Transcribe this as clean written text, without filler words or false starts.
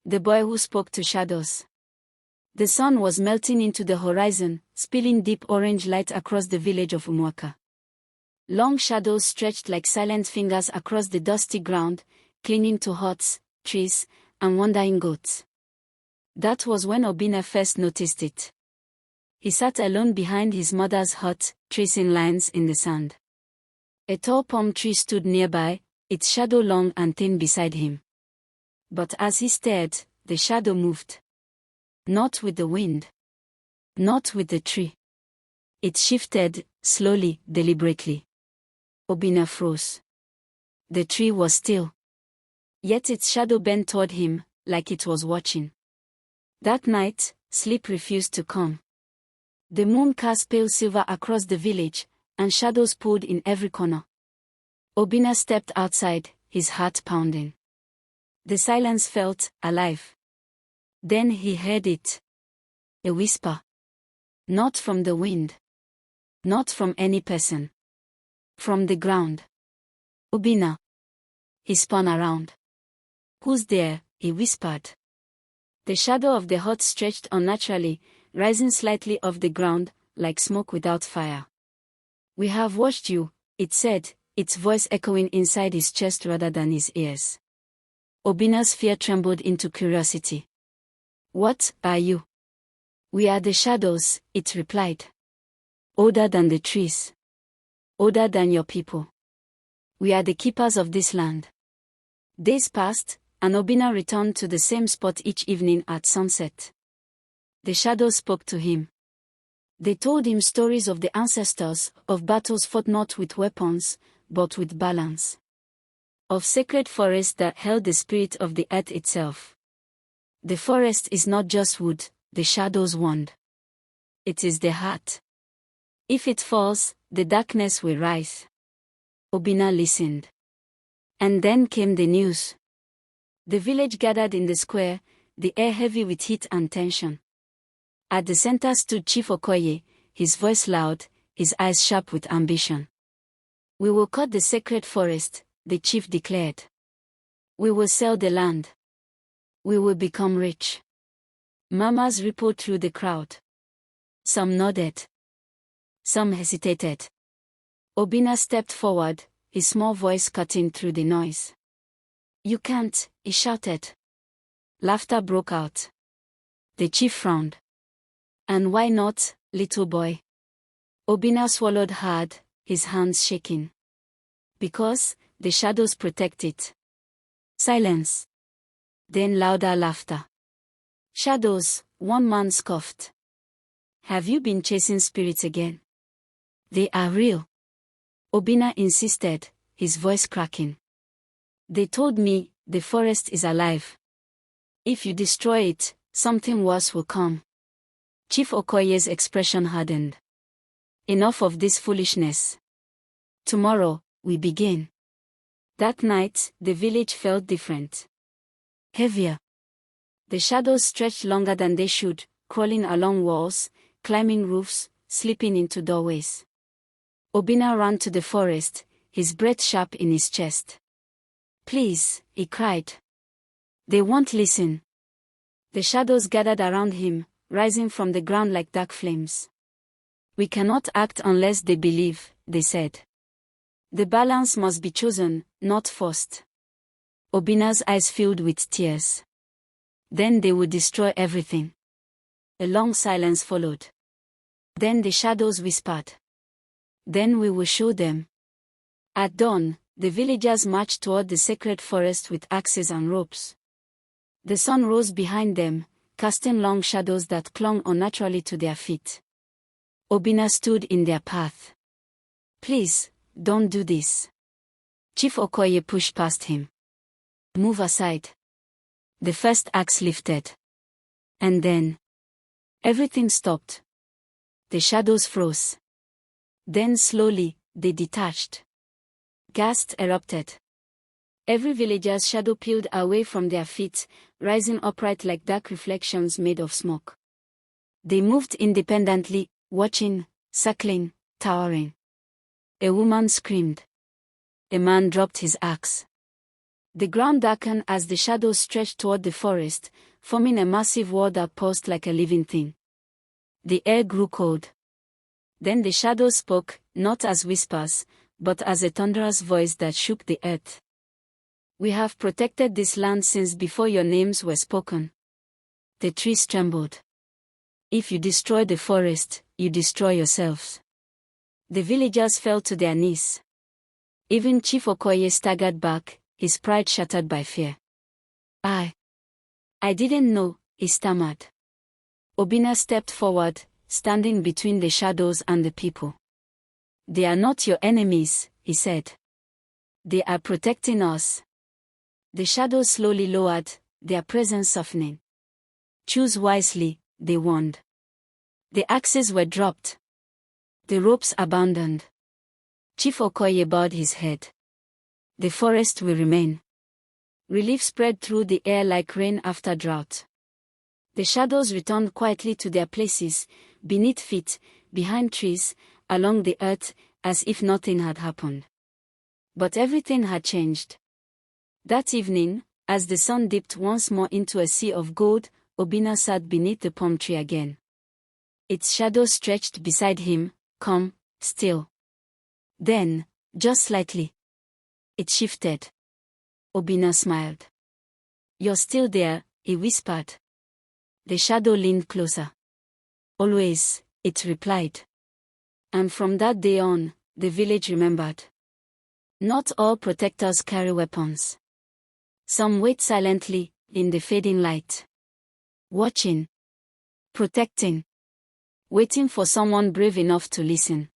The boy who spoke to shadows. The sun was melting into the horizon, spilling deep orange light across the village of Umwaka. Long shadows stretched like silent fingers across the dusty ground, clinging to huts, trees, and wandering goats. That was when Obinna first noticed it. He sat alone behind his mother's hut, tracing lines in the sand. A tall palm tree stood nearby, its shadow long and thin beside him. But as he stared, the shadow moved. Not with the wind. Not with the tree. It shifted, slowly, deliberately. Obinna froze. The tree was still. Yet its shadow bent toward him, like it was watching. That night, sleep refused to come. The moon cast pale silver across the village, and shadows pulled in every corner. Obinna stepped outside, his heart pounding. The silence felt alive. Then he heard it. A whisper. Not from the wind. Not from any person. From the ground. Obinna. He spun around. Who's there? He whispered. The shadow of the hut stretched unnaturally, rising slightly off the ground, like smoke without fire. We have watched you, it said, its voice echoing inside his chest rather than his ears. Obinna's fear trembled into curiosity. What are you? We are the shadows, it replied. Older than the trees. Older than your people. We are the keepers of this land. Days passed, and Obinna returned to the same spot each evening at sunset. The shadows spoke to him. They told him stories of the ancestors, of battles fought not with weapons, but with balance. Of sacred forests that held the spirit of the earth itself. The forest is not just wood, the shadows warned. It is the heart. If it falls, the darkness will rise. Obinna listened. And then came the news. The village gathered in the square, the air heavy with heat and tension. At the center stood Chief Okoye, his voice loud, his eyes sharp with ambition. We will cut the sacred forest, the chief declared. We will sell the land. We will become rich. Murmurs rippled through the crowd. Some nodded. Some hesitated. Obinna stepped forward, his small voice cutting through the noise. You can't, he shouted. Laughter broke out. The chief frowned. And why not, little boy? Obinna swallowed hard, his hands shaking. Because the shadows protect it. Silence. Then louder laughter. Shadows, one man scoffed. Have you been chasing spirits again? They are real. Obinna insisted, his voice cracking. They told me, the forest is alive. If you destroy it, something worse will come. Chief Okoye's expression hardened. Enough of this foolishness. Tomorrow, we begin. That night, the village felt different. Heavier. The shadows stretched longer than they should, crawling along walls, climbing roofs, slipping into doorways. Obinna ran to the forest, his breath sharp in his chest. Please, he cried. They won't listen. The shadows gathered around him, rising from the ground like dark flames. We cannot act unless they believe, they said. The balance must be chosen, not forced. Obinna's eyes filled with tears. Then they would destroy everything. A long silence followed. Then the shadows whispered. Then we will show them. At dawn, the villagers marched toward the sacred forest with axes and ropes. The sun rose behind them, casting long shadows that clung unnaturally to their feet. Obinna stood in their path. Please, don't do this. Chief Okoye pushed past him. Move aside. The first axe lifted. And then, everything stopped. The shadows froze. Then slowly, they detached. Ghasts erupted. Every villager's shadow peeled away from their feet, rising upright like dark reflections made of smoke. They moved independently, watching, circling, towering. A woman screamed. A man dropped his axe. The ground darkened as the shadows stretched toward the forest, forming a massive wall that pulsed like a living thing. The air grew cold. Then the shadows spoke, not as whispers, but as a thunderous voice that shook the earth. We have protected this land since before your names were spoken. The trees trembled. If you destroy the forest, you destroy yourselves. The villagers fell to their knees. Even Chief Okoye staggered back, his pride shattered by fear. I didn't know, he stammered. Obinna stepped forward, standing between the shadows and the people. They are not your enemies, he said. They are protecting us. The shadows slowly lowered, their presence softening. Choose wisely, they warned. The axes were dropped. The ropes abandoned. Chief Okoye bowed his head. The forest will remain. Relief spread through the air like rain after drought. The shadows returned quietly to their places, beneath feet, behind trees, along the earth, as if nothing had happened. But everything had changed. That evening, as the sun dipped once more into a sea of gold, Obinna sat beneath the palm tree again. Its shadow stretched beside him, calm, still. Then, just slightly, it shifted. Obinna smiled. You're still there, he whispered. The shadow leaned closer. Always, it replied. And from that day on, the village remembered. Not all protectors carry weapons. Some wait silently, in the fading light. Watching. Protecting. Waiting for someone brave enough to listen.